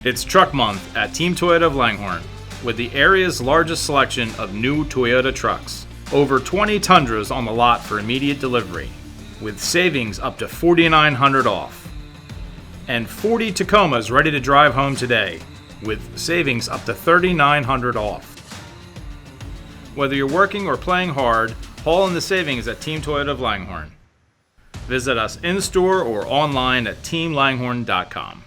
It's Truck Month at Team Toyota of Langhorne, with the area's largest selection of new Toyota trucks. Over 20 Tundras on the lot for immediate delivery, with savings up to $4,900 off. And 40 Tacomas ready to drive home today, with savings up to $3,900 off. Whether you're working or playing hard, haul in the savings at Team Toyota of Langhorne. Visit us in-store or online at teamlanghorne.com.